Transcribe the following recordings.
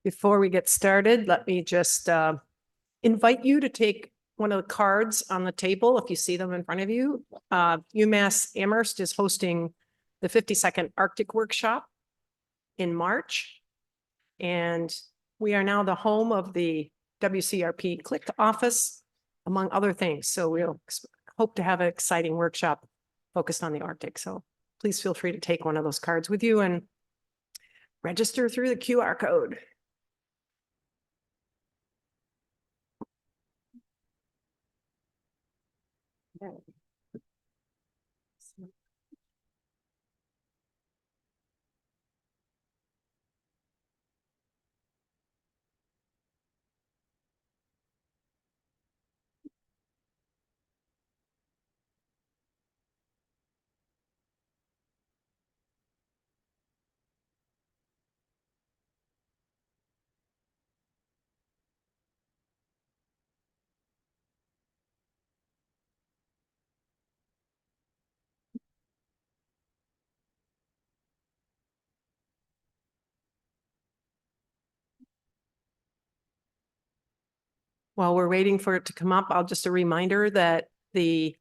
Before we get started, let me just invite you to take one of the cards on the table if you see them in front of you. UMass Amherst is hosting the 52nd Arctic Workshop in March. And we are now the home of the WCRP Click office, among other things. So we'll hope to have an exciting workshop focused on the Arctic. So please feel free to take one of those cards with you and register through the QR code. While we're waiting for it to come up, I'll just a reminder that the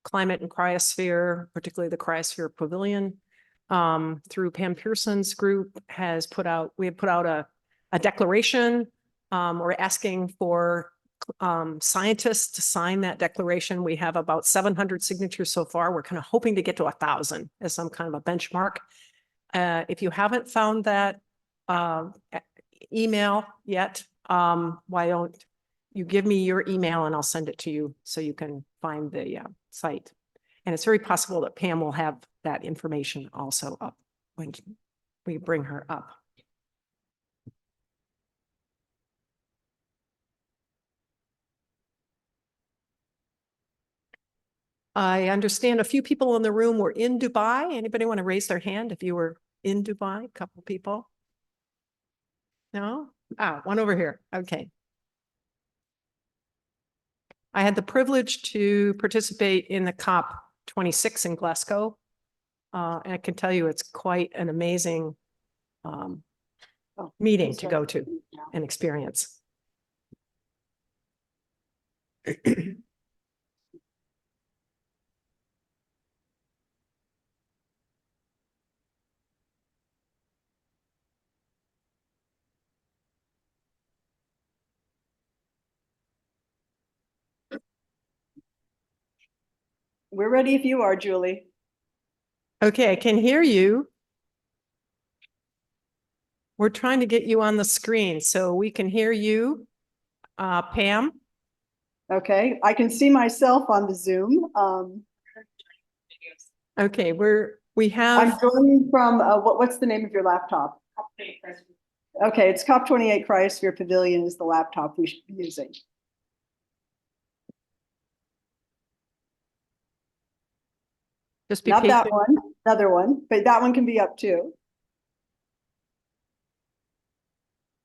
Climate and Cryosphere, particularly the Cryosphere Pavilion, through Pam Pearson's group we have put out a declaration. We're asking for scientists to sign that declaration. We have about 700 signatures so far. We're kind of hoping to get to 1,000 as some kind of a benchmark. If you haven't found that email yet, why don't you give me your email and I'll send it to you so you can find the site. And it's very possible that Pam will have that information also up when we bring her up. I understand a few people in the room were in Dubai. Anybody want to raise their hand if you were in Dubai? A couple people. No? One over here. Okay. I had the privilege to participate in the COP26 in Glasgow. And I can tell you it's quite an amazing meeting to go to and experience. We're ready if you are, Julie. Okay, I can hear you. We're trying to get you on the screen so we can hear you, Pam. Okay, I can see myself on the Zoom. Okay, we have. I'm joining from what's the name of your laptop? Okay, it's COP28 Cryosphere Pavilion is the laptop we should be using. Just be not patient. That one, another one, but that one can be up too.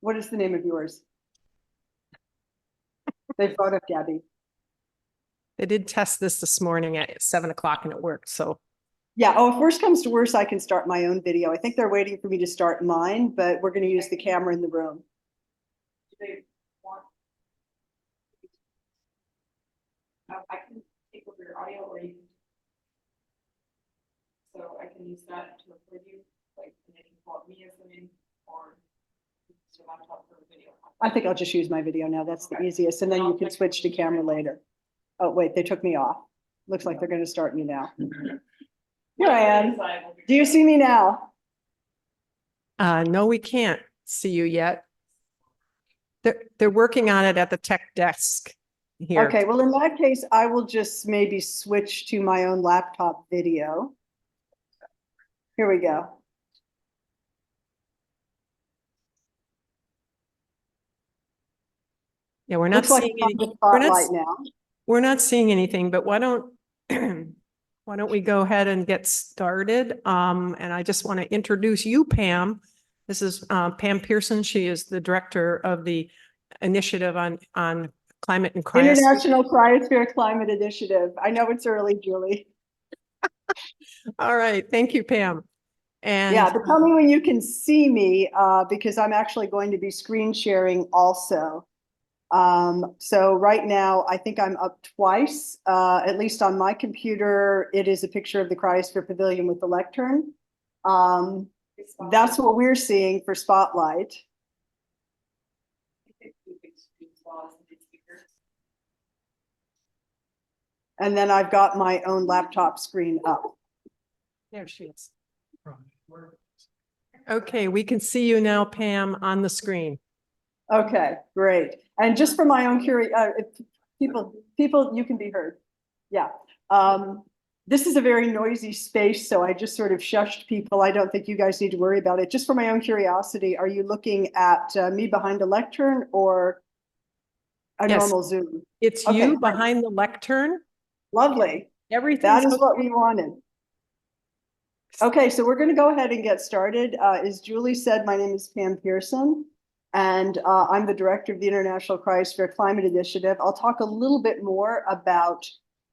What is the name of yours? They brought up Gabby. They did test this morning at 7 o'clock and it worked. So yeah. Oh, if worse comes to worse, I can start my own video. I think they're waiting for me to start mine, but we're going to use the camera in the room. Do they want? I can take over your audio, or you can. So I can use that to record you, like, and then you can call me as the name, or use your laptop for the video. I think I'll just use my video now. That's the easiest, and then you can switch to camera later. Oh wait, they took me off. Looks like they're going to start me now. Here I am. Do you see me now? no, we can't see you yet. They're working on it at the tech desk here. Okay, well, in that case, I will just maybe switch to my own laptop video. Here we go. Yeah, we're not seeing anything. We're not seeing anything, but why don't we go ahead and get started? And I just want to introduce you, Pam. This is Pam Pearson. She is the director of the initiative on climate and cryosphere. International Cryosphere Climate Initiative. I know it's early, Julie. All right. Thank you, Pam. Yeah, but tell me when you can see me, because I'm actually going to be screen sharing also. So right now, I think I'm up twice, at least on my computer, it is a picture of the Cryosphere Pavilion with the lectern. That's what we're seeing for Spotlight. And then I've got my own laptop screen up. There she is. Okay, we can see you now, Pam, on the screen. Okay, great. And just for my own people, you can be heard. Yeah. This is a very noisy space, so I just sort of shushed people. I don't think you guys need to worry about it. Just for my own curiosity, are you looking at me behind a lectern or a Yes. normal Zoom? It's Okay, you great. behind the lectern. Lovely. Everything's That is what okay. we wanted. Okay, so we're going to go ahead and get started. As Julie said, my name is Pam Pearson, and I'm the director of the International Cryosphere Climate Initiative. I'll talk a little bit more about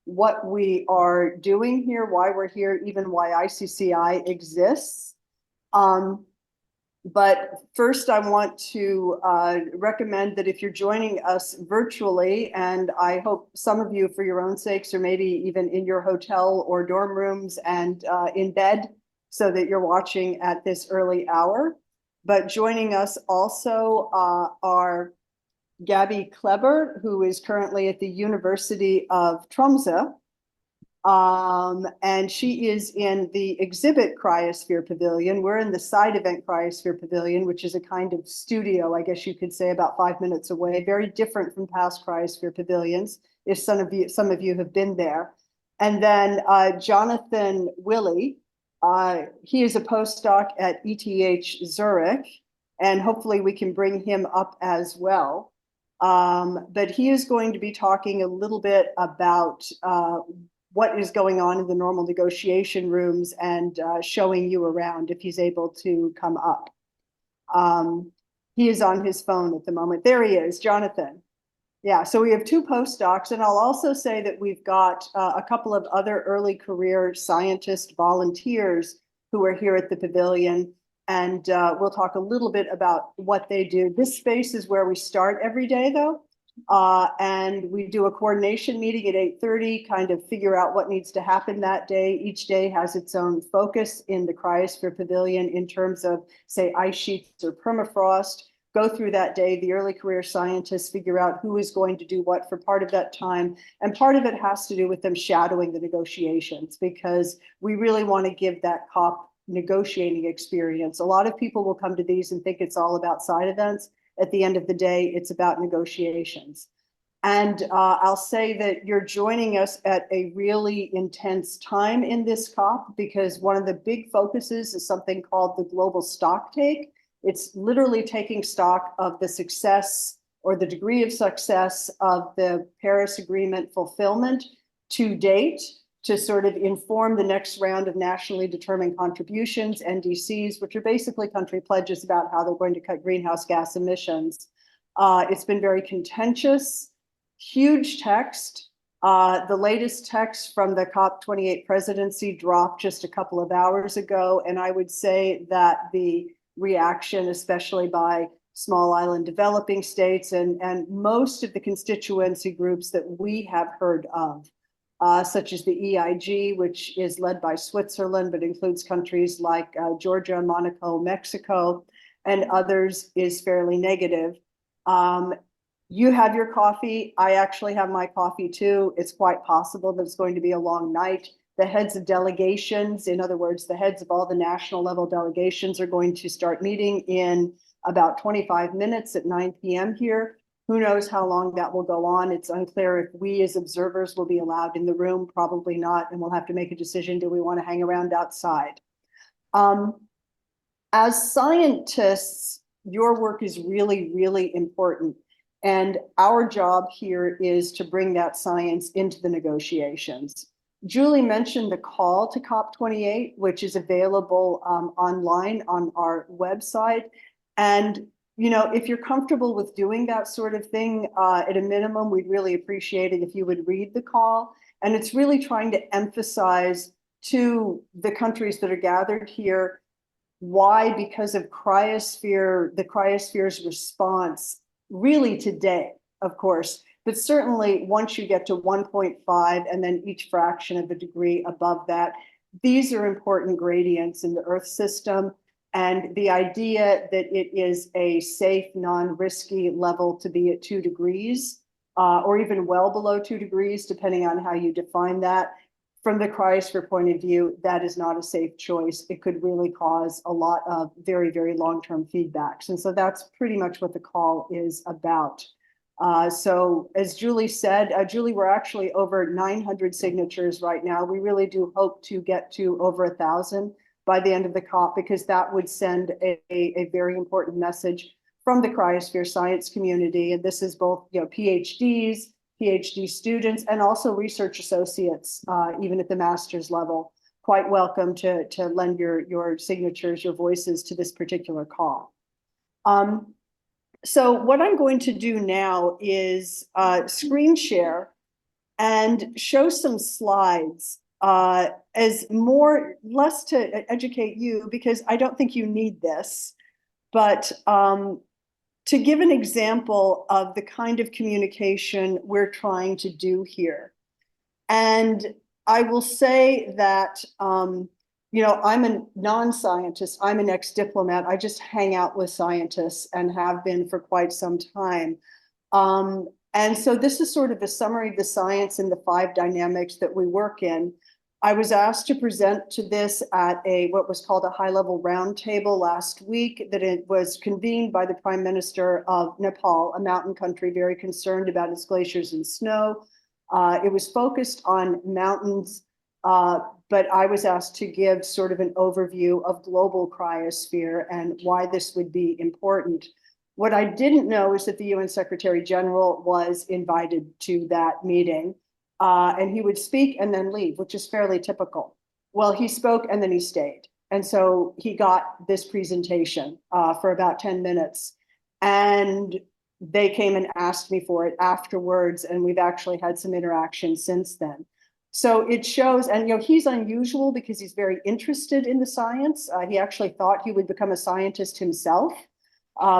what we are doing here, why we're here, even why ICCI exists. But first, I want to recommend that if you're joining us virtually, and I hope some of you for your own sakes, or maybe even in your hotel or dorm rooms and in bed, so that you're watching at this early hour. But joining us also are Gabby Kleber, who is currently at the University of Tromsø. And she is in the exhibit Cryosphere Pavilion. We're in the side event Cryosphere Pavilion, which is a kind of studio, I guess you could say, about 5 minutes away, very different from past Cryosphere Pavilions, if some of you have been there. And then Jonathan Willey, he is a postdoc at ETH Zurich, and hopefully we can bring him up as well. But he is going to be talking a little bit about what is going on in the normal negotiation rooms and showing you around if he's able to come up. He is on his phone at the moment. There he is, Jonathan. Yeah, so we have two postdocs, and I'll also say that we've got a couple of other early career scientist volunteers who are here at the pavilion, and we'll talk a little bit about what they do. This space is where we start every day, though. And we do a coordination meeting at 8:30, kind of figure out what needs to happen that day. Each day has its own focus in the Cryosphere Pavilion in terms of, say, ice sheets or permafrost. Go through that day, the early career scientists figure out who is going to do what for part of that time. And part of it has to do with them shadowing the negotiations, because we really want to give that COP negotiating experience. A lot of people will come to these and think it's all about side events. At the end of the day, it's about negotiations. And I'll say that you're joining us at a really intense time in this COP, because one of the big focuses is something called the global stock take. It's literally taking stock of the success or the degree of success of the Paris Agreement fulfillment to date, to sort of inform the next round of nationally determined contributions, NDCs, which are basically country pledges about how they're going to cut greenhouse gas emissions. It's been very contentious, huge text. The latest text from the COP28 presidency dropped just a couple of hours ago, and I would say that the reaction, especially by small island developing states and most of the constituency groups that we have heard of, such as the EIG, which is led by Switzerland, but includes countries like Georgia, Monaco, Mexico, and others, is fairly negative. You have your coffee. I actually have my coffee too. It's quite possible that it's going to be a long night. The heads of delegations, in other words, the heads of all the national level delegations, are going to start meeting in about 25 minutes at 9 p.m. here. Who knows how long that will go on? It's unclear if we as observers will be allowed in the room, probably not, and we'll have to make a decision. Do we want to hang around outside? As scientists, your work is really, really important. And our job here is to bring that science into the negotiations. Julie mentioned the call to COP28, which is available online on our website. And you know, if you're comfortable with doing that sort of thing, at a minimum, we'd really appreciate it if you would read the call. And it's really trying to emphasize to the countries that are gathered here Why? Because of cryosphere, the cryosphere's response really today, of course, but certainly once you get to 1.5 and then each fraction of a degree above that, these are important gradients in the Earth system. And the idea that it is a safe, non-risky level to be at 2 degrees, or even well below 2 degrees, depending on how you define that. From the cryosphere point of view, that is not a safe choice. It could really cause a lot of very, very long-term feedbacks. And so that's pretty much what the call is about. So as Julie said, Julie, we're actually over 900 signatures right now. We really do hope to get to over 1,000 by the end of the COP, because that would send a very important message from the cryosphere science community. And this is both, PhDs, PhD students, and also research associates, even at the master's level, quite welcome to lend your signatures, your voices to this particular call. So what I'm going to do now is screen share and show some slides as less to educate you, because I don't think you need this, but to give an example of the kind of communication we're trying to do here. And I will say that, I'm a non-scientist, I'm an ex-diplomat, I just hang out with scientists and have been for quite some time. And so this is sort of a summary of the science and the 5 dynamics that we work in. I was asked to present to this at what was called a high-level roundtable last week, that it was convened by the Prime Minister of Nepal, a mountain country very concerned about its glaciers and snow. It was focused on mountains, but I was asked to give sort of an overview of global cryosphere and why this would be important. What I didn't know is that the UN Secretary General was invited to that meeting. And he would speak and then leave, which is fairly typical. Well, he spoke and then he stayed. And so he got this presentation for about 10 minutes. And they came and asked me for it afterwards. And we've actually had some interaction since then. So it shows, and he's unusual because he's very interested in the science. He actually thought he would become a scientist himself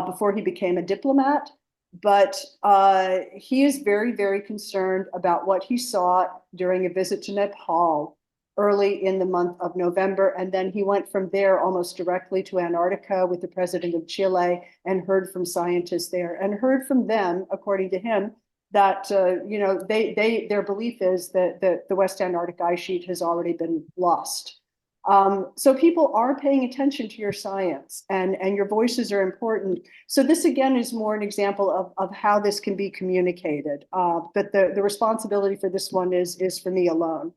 before he became a diplomat. But he is very, very concerned about what he saw during a visit to Nepal early in the month of November. And then he went from there almost directly to Antarctica with the president of Chile and heard from scientists there and heard from them, according to him, that, their belief is that the West Antarctic ice sheet has already been lost. So people are paying attention to your science, and your voices are important. So this again is more an example of how this can be communicated. But the responsibility for this one is for me alone.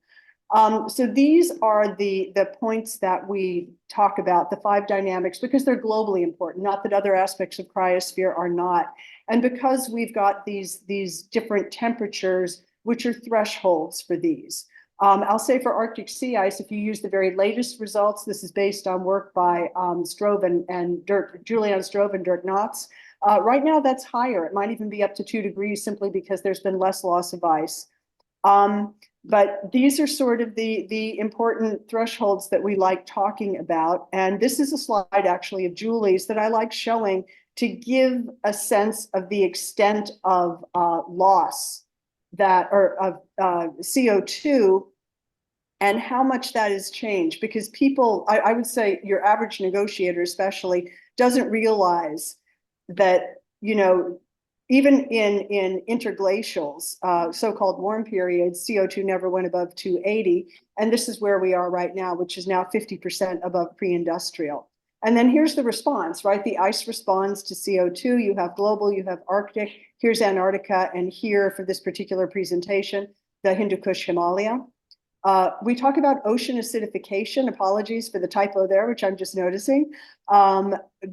So these are the points that we talk about, the 5 dynamics, because they're globally important, not that other aspects of cryosphere are not. And because we've got these different temperatures, which are thresholds for these. I'll say for Arctic sea ice, if you use the very latest results, this is based on work by Julian Strove and Dirk Knotts. Right now, that's higher. It might even be up to 2 degrees simply because there's been less loss of ice. But these are sort of the important thresholds that we like talking about. And this is a slide actually of Julie's that I like showing to give a sense of the extent of loss of CO2 and how much that has changed, because people, I would say your average negotiator especially doesn't realize that, even in interglacials, so-called warm periods, CO2 never went above 280. And this is where we are right now, which is now 50% above pre-industrial. And then here's the response, right? The ice responds to CO2. You have global, you have Arctic, here's Antarctica, and here for this particular presentation, the Hindu Kush Himalaya. We talk about ocean acidification, apologies for the typo there, which I'm just noticing,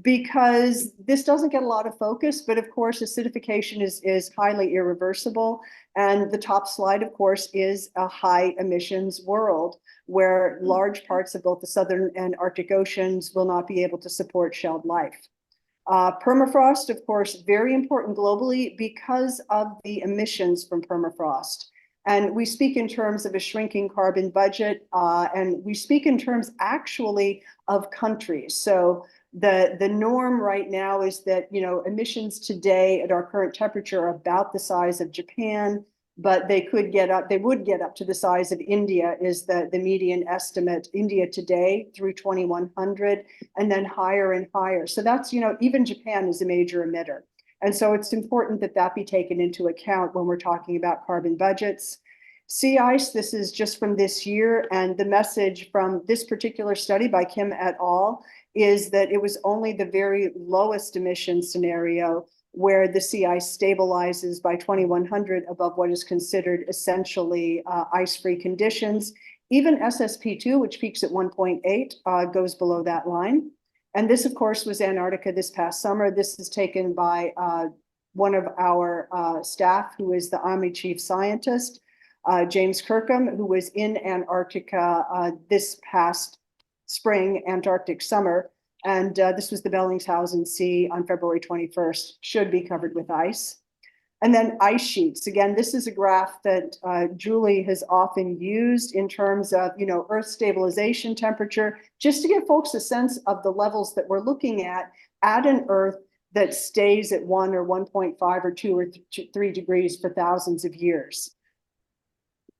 because this doesn't get a lot of focus, but of course, acidification is highly irreversible. And the top slide, of course, is a high emissions world where large parts of both the Southern and Arctic oceans will not be able to support shelled life. Permafrost, of course, very important globally because of the emissions from permafrost. And we speak in terms of a shrinking carbon budget, and we speak in terms actually of countries. So the norm right now is that, you know, emissions today at our current temperature are about the size of Japan, but they would get up to the size of India is the median estimate. India today through 2100, and then higher and higher. So that's, you know, even Japan is a major emitter. And so it's important that that be taken into account when we're talking about carbon budgets. Sea ice, this is just from this year, and the message from this particular study by Kim et al. Is that it was only the very lowest emission scenario where the sea ice stabilizes by 2100 above what is considered essentially ice-free conditions. Even SSP2, which peaks at 1.8, goes below that line. And this, of course, was Antarctica this past summer. This is taken by one of our staff, who is the Army chief scientist, James Kirkham, who was in Antarctica this past spring, Antarctic summer. And this was the Bellingshausen Sea on February 21st, should be covered with ice. And then ice sheets. Again, this is a graph that Julie has often used in terms of, you know, Earth stabilization temperature, just to give folks a sense of the levels that we're looking at an Earth that stays at 1 or 1.5 or 2 or 3 degrees for thousands of years.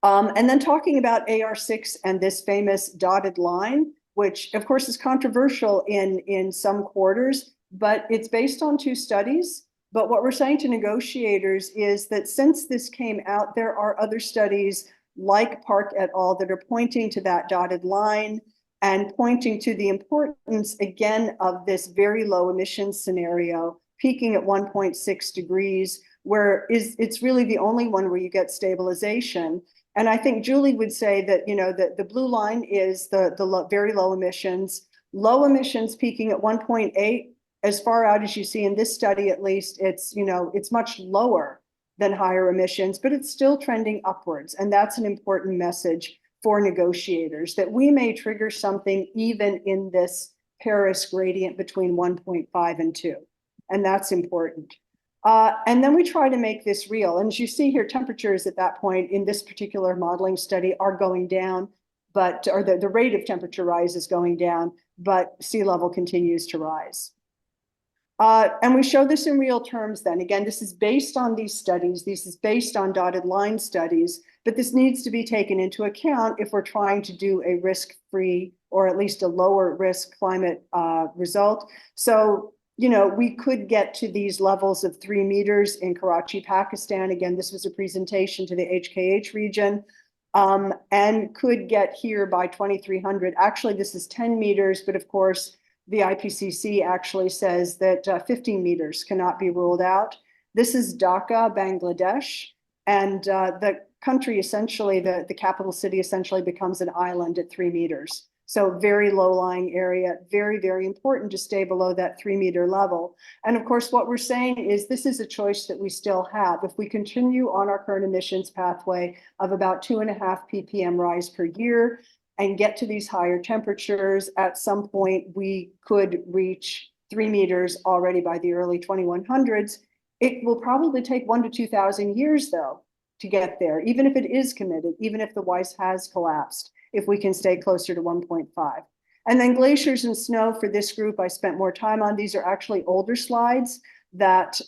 And then talking about AR6 and this famous dotted line, which of course is controversial in some quarters, but it's based on 2 studies. But what we're saying to negotiators is that since this came out, there are other studies like Park et al. That are pointing to that dotted line and pointing to the importance, again, of this very low emissions scenario, peaking at 1.6 degrees, where it's really the only one where you get stabilization. And I think Julie would say that, you know, that the blue line is the very low emissions peaking at 1.8. As far out as you see in this study, at least, it's, you know, it's much lower than higher emissions, but it's still trending upwards. And that's an important message for negotiators, that we may trigger something even in this Paris gradient between 1.5 and 2. And that's important. And then we try to make this real. And as you see here, temperatures at that point in this particular modeling study are going down, but, or the rate of temperature rise is going down, but sea level continues to rise. And we show this in real terms then. Again, this is based on these studies. This is based on dotted line studies, but this needs to be taken into account if we're trying to do a risk-free or at least a lower risk climate result. So, you know, we could get to these levels of 3 meters in Karachi, Pakistan. Again, this was a presentation to the HKH region, and could get here by 2300. Actually, this is 10 meters, but of course, the IPCC actually says that 15 meters cannot be ruled out. This is Dhaka, Bangladesh, and the country essentially, the capital city essentially becomes an island at 3 meters. So very low-lying area, very, very important to stay below that 3 meter level. And of course, what we're saying is this is a choice that we still have. If we continue on our current emissions pathway of about 2.5 ppm rise per year, and get to these higher temperatures, at some point we could reach 3 meters already by the early 2100s. It will probably take 1,000 to 2,000 years though to get there, even if it is committed, even if the WICE has collapsed, if we can stay closer to 1.5. And then glaciers and snow for this group, I spent more time on. These are actually older slides that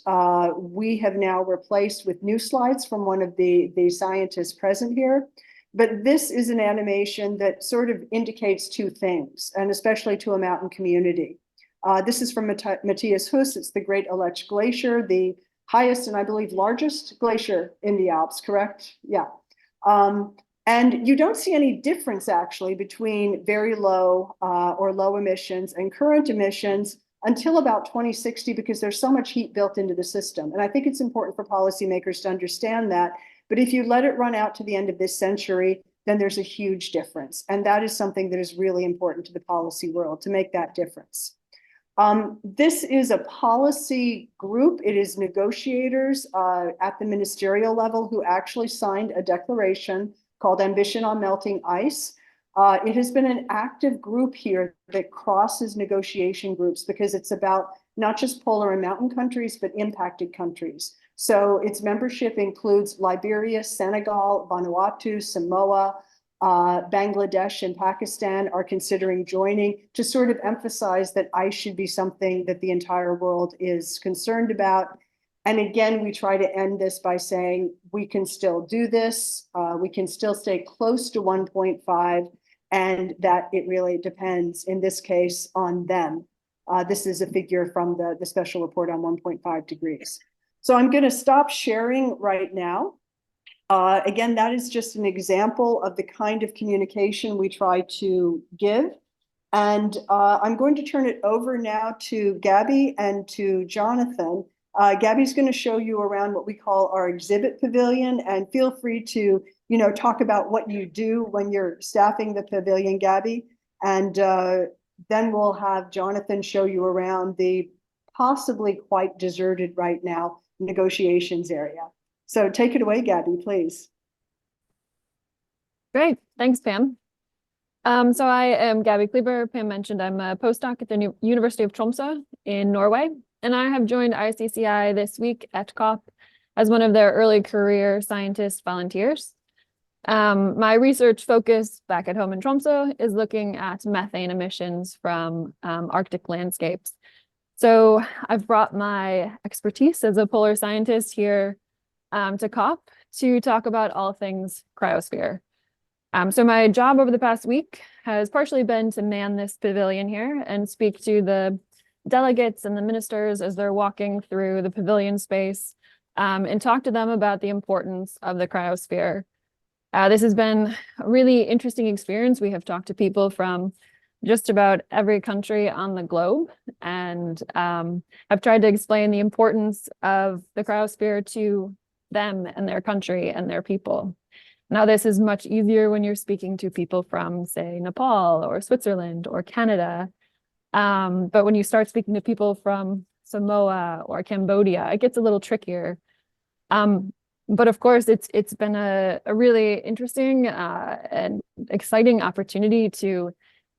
we have now replaced with new slides from one of the scientists present here. But this is an animation that sort of indicates 2 things, and especially to a mountain community. This is from Matthias Huss. It's the Great Aletsch Glacier, the highest and I believe largest glacier in the Alps, correct? Yeah. And you don't see any difference actually between very low or low emissions and current emissions until about 2060, because there's so much heat built into the system. And I think it's important for policymakers to understand that. But if you let it run out to the end of this century, then there's a huge difference. And that is something that is really important to the policy world, to make that difference. This is a policy group. It is negotiators at the ministerial level who actually signed a declaration called Ambition on Melting Ice. It has been an active group here that crosses negotiation groups because it's about not just polar and mountain countries, but impacted countries. So its membership includes Liberia, Senegal, Vanuatu, Samoa, Bangladesh and Pakistan are considering joining, to sort of emphasize that ice should be something that the entire world is concerned about. And again, we try to end this by saying we can still do this. We can still stay close to 1.5, and that it really depends, in this case, on them. This is a figure from the special report on 1.5 degrees. So I'm going to stop sharing right now. Again, that is just an example of the kind of communication we try to give. And I'm going to turn it over now to Gabby and to Jonathan. Gabby's going to show you around what we call our exhibit pavilion, and feel free to, talk about what you do when you're staffing the pavilion, Gabby. And then we'll have Jonathan show you around the possibly quite deserted right now negotiations area. So take it away, Gabby, please. Great. Thanks, Pam. So I am Gabby Kleber. Pam mentioned I'm a postdoc at the University of Tromsø in Norway, and I have joined ICCI this week at COP as one of their early career scientist volunteers. My research focus back at home in Tromsø is looking at methane emissions from Arctic landscapes. So I've brought my expertise as a polar scientist here to COP to talk about all things cryosphere. So my job over the past week has partially been to man this pavilion here and speak to the delegates and the ministers as they're walking through the pavilion space, and talk to them about the importance of the cryosphere. This has been a really interesting experience. We have talked to people from just about every country on the globe, and I've tried to explain the importance of the cryosphere to them and their country and their people. Now, this is much easier when you're speaking to people from, say, Nepal or Switzerland or Canada. But when you start speaking to people from Samoa or Cambodia, it gets a little trickier. But of course, it's been a really interesting and exciting opportunity to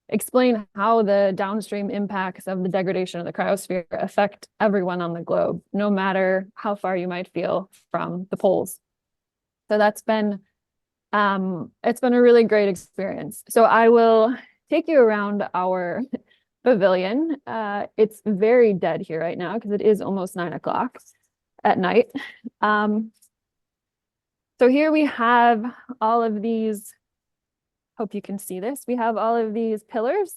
explain how the downstream impacts of the degradation of the cryosphere affect everyone on the globe, no matter how far you might feel from the poles. So that's been, it's been a really great experience. So I will take you around our pavilion. It's very dead here right now because it is almost 9 o'clock at night. So here we have all of these, hope you can see this. We have all of these pillars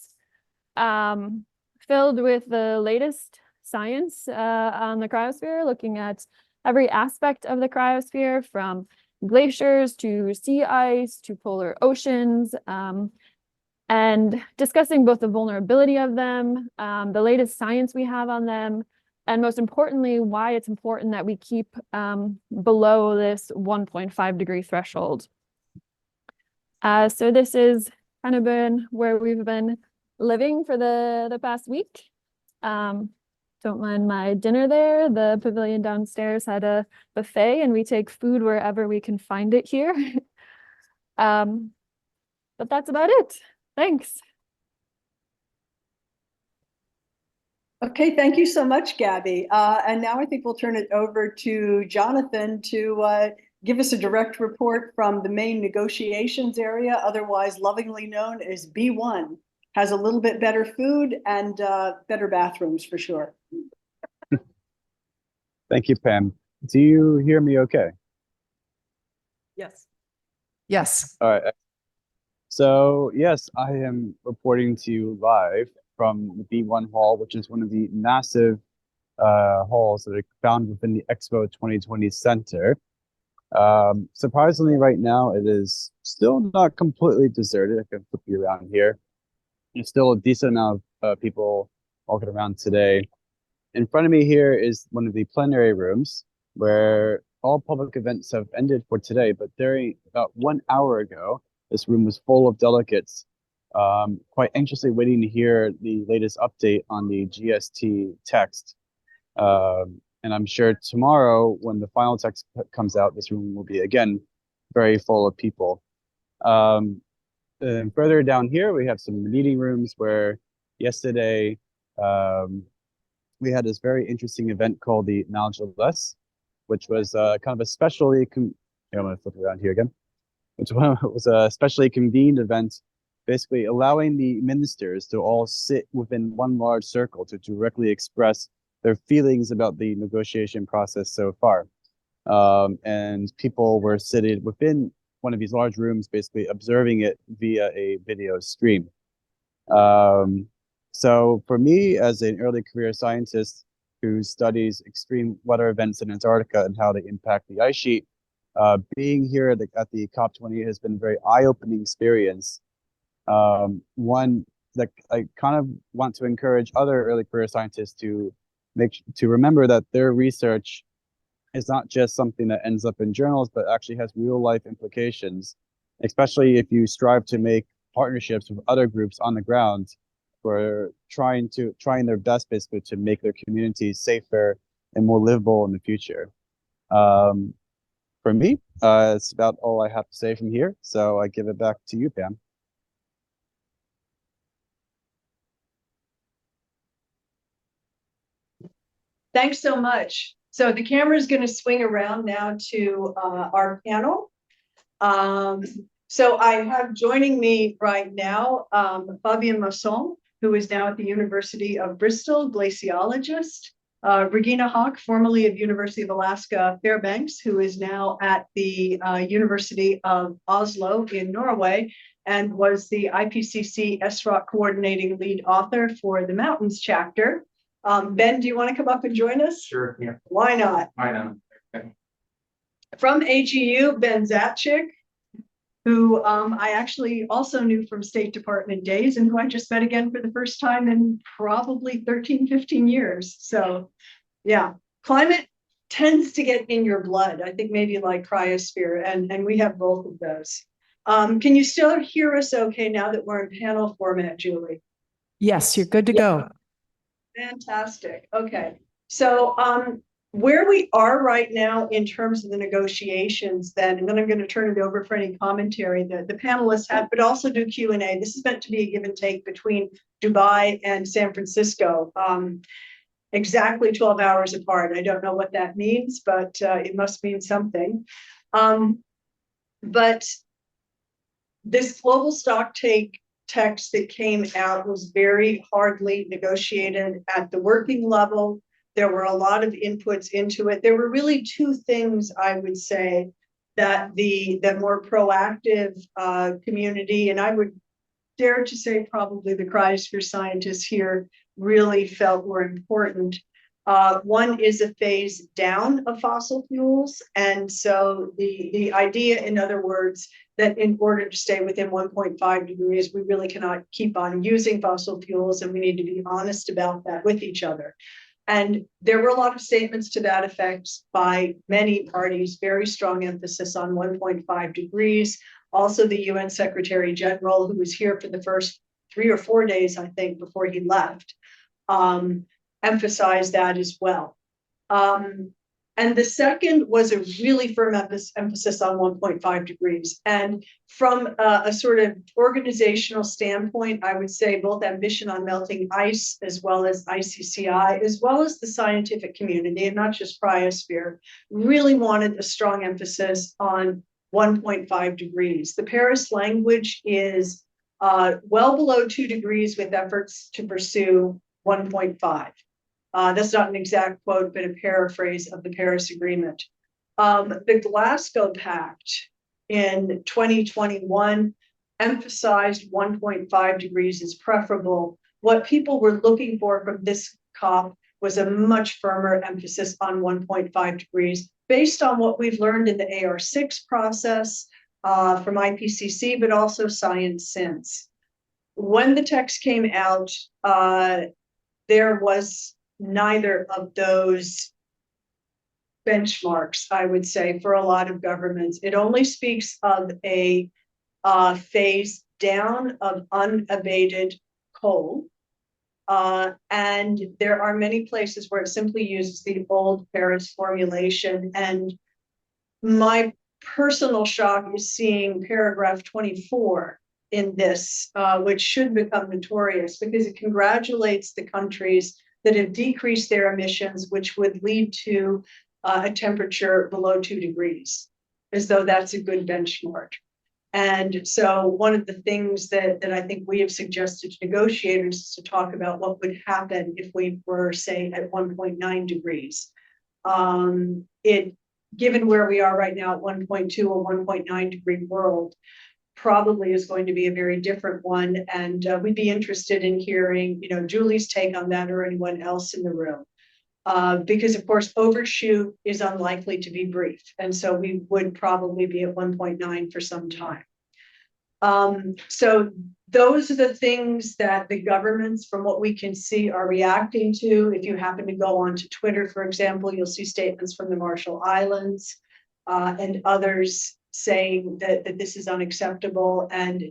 filled with the latest science on the cryosphere, looking at every aspect of the cryosphere, from glaciers to sea ice to polar oceans, and discussing both the vulnerability of them, the latest science we have on them, and most importantly, why it's important that we keep below this 1.5 degree threshold. So this is kind of been where we've been living for the past week. Don't mind my dinner there. The pavilion downstairs had a buffet, and we take food wherever we can find it here. But that's about it. Thanks. Okay, thank you so much, Gabby. And now I think we'll turn it over to Jonathan to give us a direct report from the main negotiations area, otherwise lovingly known as B1. Has a little bit better food and better bathrooms for sure. Thank you, Pam. Do you hear me okay? Yes. Yes. All right. So yes, I am reporting to you live from the B1 hall, which is one of the massive halls that are found within the Expo 2020 Center. Surprisingly, right now, it is still not completely deserted. I can flip you around here. There's still a decent amount of people walking around today. In front of me here is one of the plenary rooms where all public events have ended for today, but during about 1 hour ago, this room was full of delegates, quite anxiously waiting to hear the latest update on the GST text. And I'm sure tomorrow, when the final text comes out, this room will be again very full of people. And further down here, we have some meeting rooms where yesterday we had this very interesting event called the Knowledge of Less, which was kind of a specially, I'm going to flip around here again, which was a specially convened event, basically allowing the ministers to all sit within one large circle to directly express their feelings about the negotiation process so far. And people were seated within one of these large rooms, basically observing it via a video stream. So for me, as an early career scientist who studies extreme weather events in Antarctica and how they impact the ice sheet, being here at the COP28 has been a very eye-opening experience. One that I kind of want to encourage other early career scientists to remember that their research is not just something that ends up in journals, but actually has real life implications, especially if you strive to make partnerships with other groups on the ground who are trying their best basically to make their communities safer and more livable in the future. For me, it's about all I have to say from here. So I give it back to you, Pam. Thanks so much. So the camera is going to swing around now to our panel. So I have joining me right now, Fabien Masson, who is now at the University of Bristol, glaciologist. Regina Hawk, formerly of University of Alaska Fairbanks, who is now at the University of Oslo in Norway, and was the IPCC SROC coordinating lead author for the Mountains chapter. Ben, do you want to come up and join us? Sure, yeah. Why not? Why not? Okay. From AGU, Ben Zatchik, who I actually also knew from State Department days and who I just met again for the first time in probably 13, 15 years. So yeah, climate tends to get in your blood. I think maybe like cryosphere, and we have both of those. Can you still hear us okay now that we're in panel format, Julie? Yes, you're good to go. Fantastic. Okay. So where we are right now in terms of the negotiations then, and then I'm going to turn it over for any commentary that the panelists have, but also do Q&A. This is meant to be a give and take between Dubai and San Francisco, exactly 12 hours apart. I don't know what that means, but it must mean something. But this global stocktake text that came out was very hardly negotiated at the working level. There were a lot of inputs into it. There were really two things I would say that the more proactive community, and I would dare to say probably the cryosphere scientists here really felt were important. One is a phase down of fossil fuels. And so the idea, in other words, that in order to stay within 1.5 degrees, we really cannot keep on using fossil fuels, and we need to be honest about that with each other. And there were a lot of statements to that effect by many parties, very strong emphasis on 1.5 degrees. Also, the UN Secretary General, who was here for the first 3 or 4 days, I think, before he left, emphasized that as well. And the second was a really firm emphasis on 1.5 degrees. And from a sort of organizational standpoint, I would say both ambition on melting ice, as well as ICCI, as well as the scientific community, and not just cryosphere, really wanted a strong emphasis on 1.5 degrees. The Paris language is well below 2 degrees with efforts to pursue 1.5. That's not an exact quote, but a paraphrase of the Paris Agreement. The Glasgow Pact in 2021 emphasized 1.5 degrees as preferable. What people were looking for from this COP was a much firmer emphasis on 1.5 degrees, based on what we've learned in the AR6 process from IPCC, but also science since. When the text came out, there was neither of those benchmarks, I would say, for a lot of governments. It only speaks of a phase down of unabated coal. And there are many places where it simply uses the old Paris formulation. And my personal shock is seeing paragraph 24 in this, which should become notorious because it congratulates the countries that have decreased their emissions, which would lead to a temperature below 2 degrees, as though that's a good benchmark. And so one of the things that I think we have suggested to negotiators is to talk about what would happen if we were, say, at 1.9 degrees. Given where we are right now at 1.2 or 1.9 degree world, probably is going to be a very different one. And we'd be interested in hearing, Julie's take on that, or anyone else in the room. Because of course, overshoot is unlikely to be brief. And so we would probably be at 1.9 for some time. So those are the things that the governments, from what we can see, are reacting to. If you happen to go onto Twitter, for example, you'll see statements from the Marshall Islands and others saying that this is unacceptable. And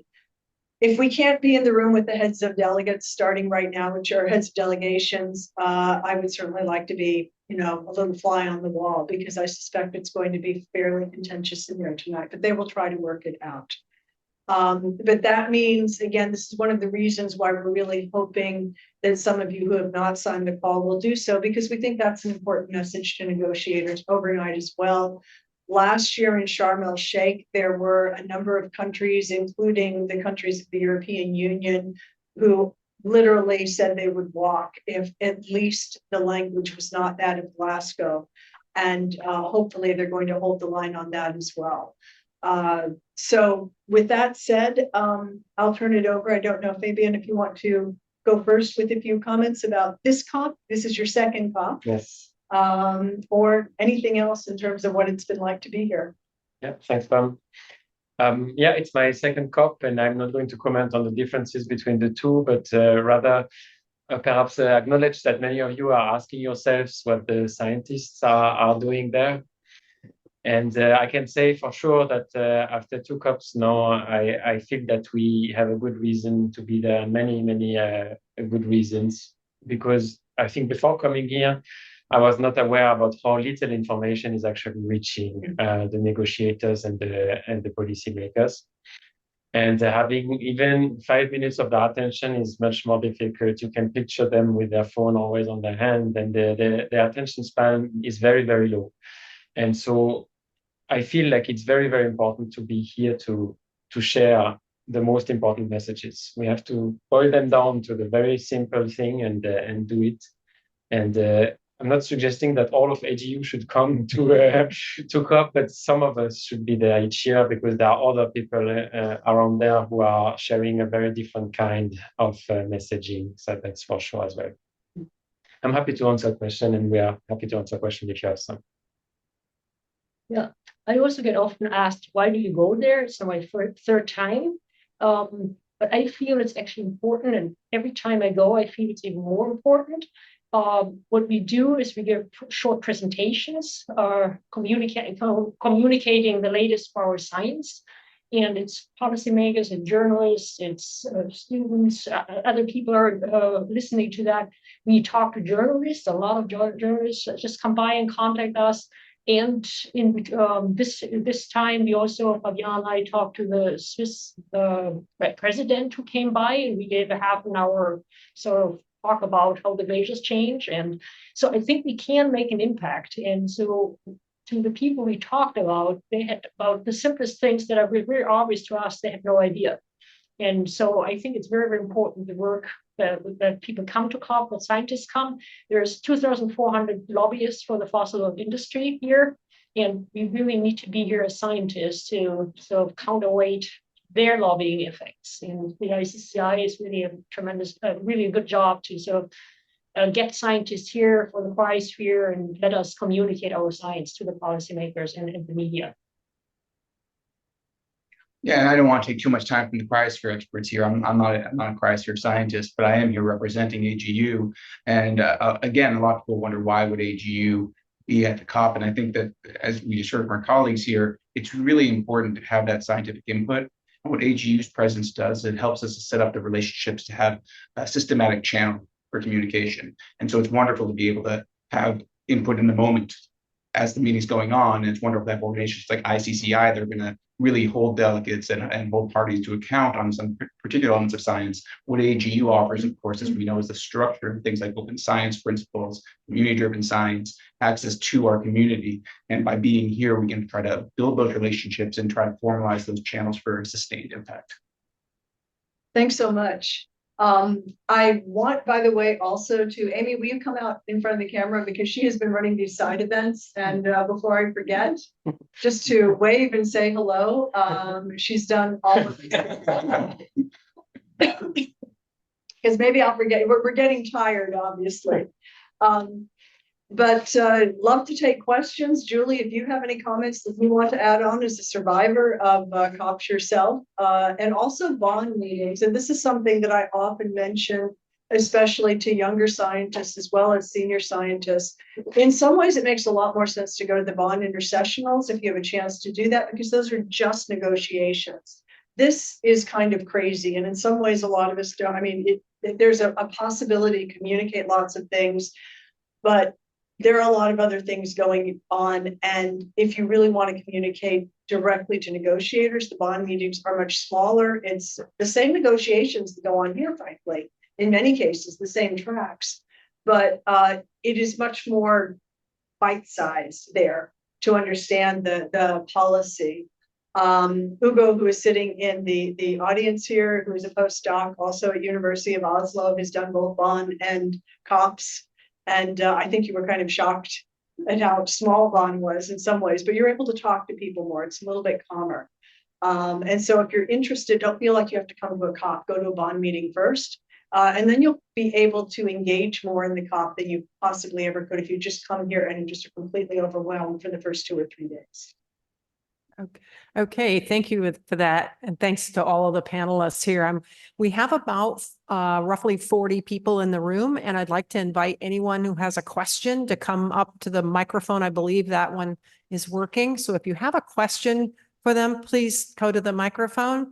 if we can't be in the room with the heads of delegates starting right now, which are heads of delegations, I would certainly like to be, a little fly on the wall, because I suspect it's going to be fairly contentious in there tonight, but they will try to work it out. But that means, again, this is one of the reasons why we're really hoping that some of you who have not signed the call will do so, because we think that's an important message to negotiators overnight as well. Last year in Sharm el-Sheikh, there were a number of countries, including the countries of the European Union, who literally said they would walk if at least the language was not that of Glasgow. And hopefully they're going to hold the line on that as well. So with that said, I'll turn it over. I don't know, Fabian, if you want to go first with a few comments about this COP. This is your second COP. Yes. Or anything else in terms of what it's been like to be here. Yeah, thanks, Pam. Yeah, it's my second COP, and I'm not going to comment on the differences between the two, but rather perhaps acknowledge that many of you are asking yourselves what the scientists are doing there. And I can say for sure that after 2 COPs now, I feel that we have a good reason to be there, many good reasons, because I think before coming here, I was not aware about how little information is actually reaching the negotiators and the policymakers. And having even 5 minutes of their attention is much more difficult. You can picture them with their phone always on their hand, and their attention span is very, very low. And so I feel like it's very, very important to be here to share the most important messages. We have to boil them down to the very simple thing and do it. And I'm not suggesting that all of AGU should come to COP, but some of us should be there each year, because there are other people around there who are sharing a very different kind of messaging. So that's for sure as well. I'm happy to answer a question, and we are happy to answer a question if you have some. Yeah, I also get often asked, why do you go there? It's my third time. But I feel it's actually important. And every time I go, I feel it's even more important. What we do is we give short presentations, communicating the latest for our science. And it's policymakers and journalists, it's students, other people are listening to that. We talk to journalists, a lot of journalists just come by and contact us. And in this time, we also, Pavilion and I talked to the Swiss president who came by, and we gave a half an hour sort of talk about how the glaciers change. And so I think we can make an impact. And so to the people we talked about, they had about the simplest things that are very obvious to us, they had no idea. And so I think it's very, very important the work that people come to COP, that scientists come. There's 2,400 lobbyists for the fossil fuel industry here. And we really need to be here as scientists to sort of counterweight their lobbying effects. And the ICCI is really a tremendous, really a good job to sort of get scientists here for the Cryosphere and let us communicate our science to the policymakers and the media. Yeah, and I don't want to take too much time from the cryosphere experts here. I'm not a cryosphere scientist, but I am here representing AGU. And again, a lot of people wonder, why would AGU be at the COP? And I think that, as we just heard from our colleagues here, it's really important to have that scientific input. And what AGU's presence does, it helps us to set up the relationships to have a systematic channel for communication. And so it's wonderful to be able to have input in the moment as the meeting's going on. And it's wonderful to have organizations like ICCI that are going to really hold delegates and hold parties to account on some particular elements of science. What AGU offers, of course, as we know, is the structure of things like open science principles, community-driven science, access to our community. And by being here, we can try to build those relationships and try to formalize those channels for sustained impact. Thanks so much. I want, by the way, also to Amy, will you come out in front of the camera, because she has been running these side events, and before I forget, just to wave and say hello. She's done all of these. Because maybe I'll forget. We're getting tired, obviously. But love to take questions. Julie, if you have any comments that you want to add on as a survivor of COPs yourself, and also bond meetings. And this is something that I often mention, especially to younger scientists as well as senior scientists. In some ways, it makes a lot more sense to go to the bond intersessionals if you have a chance to do that, because those are just negotiations. This is kind of crazy. And in some ways, a lot of us don't. I mean, there's a possibility to communicate lots of things, but there are a lot of other things going on. And if you really want to communicate directly to negotiators, the bond meetings are much smaller. It's the same negotiations that go on here, frankly, in many cases, the same tracks, but it is much more bite-sized there to understand the policy. Hugo, who is sitting in the audience here, who is a postdoc also at University of Oslo, has done both bond and COPs. And I think you were kind of shocked at how small bond was in some ways, but you're able to talk to people more. It's a little bit calmer. And so if you're interested, don't feel like you have to come to a COP, go to a bond meeting first. And then you'll be able to engage more in the COP than you possibly ever could if you just come here and just are completely overwhelmed for the first 2 or 3 days. Okay, thank you for that. And thanks to all of the panelists here. We have about roughly 40 people in the room, and I'd like to invite anyone who has a question to come up to the microphone. I believe that one is working. So if you have a question for them, please go to the microphone.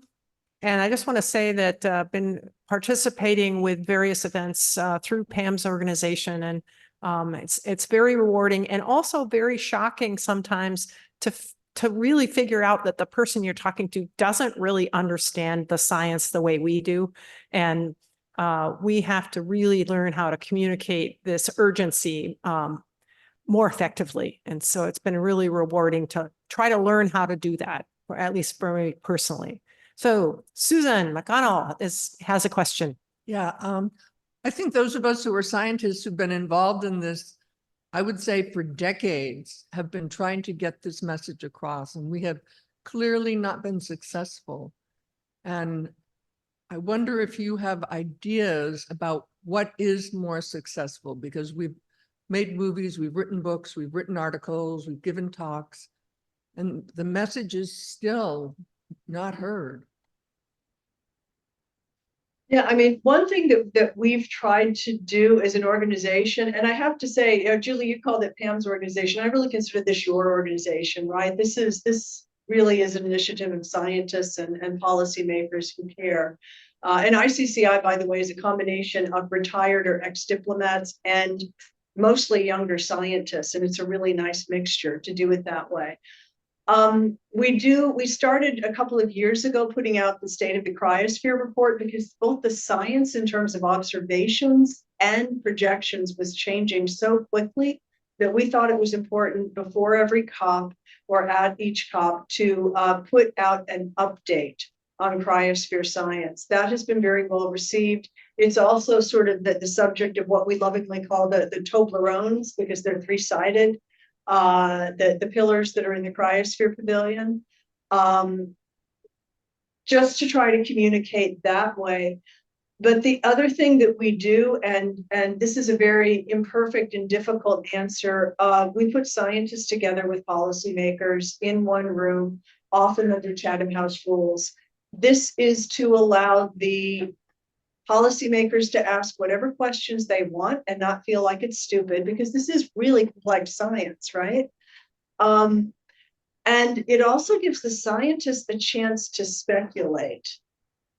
And I just want to say that I've been participating with various events through Pam's organization, and it's very rewarding and also very shocking sometimes to really figure out that the person you're talking to doesn't really understand the science the way we do. And we have to really learn how to communicate this urgency more effectively. And so it's been really rewarding to try to learn how to do that, or at least for me personally. So Susan McConnell has a question. Yeah, I think those of us who are scientists who've been involved in this, I would say for decades, have been trying to get this message across, and we have clearly not been successful. And I wonder if you have ideas about what is more successful, because we've made movies, we've written books, we've written articles, we've given talks, and the message is still not heard. Yeah, I mean, one thing that we've tried to do as an organization, and I have to say, Julie, you called it Pam's organization. I really consider this your organization, right? This really is an initiative of scientists and policymakers who care. And ICCI, by the way, is a combination of retired or ex-diplomats and mostly younger scientists, and it's a really nice mixture to do it that way. We started a couple of years ago putting out the State of the Cryosphere report, because both the science in terms of observations and projections was changing so quickly that we thought it was important before every COP or at each COP to put out an update on cryosphere science. That has been very well received. It's also sort of the subject of what we lovingly call the Toblerones, because they're three-sided. The pillars that are in the Cryosphere Pavilion, just to try to communicate that way. But the other thing that we do, and this is a very imperfect and difficult answer, we put scientists together with policymakers in one room, often under Chatham House rules. This is to allow the policymakers to ask whatever questions they want and not feel like it's stupid, because this is really complex science, right? And it also gives the scientists a chance to speculate.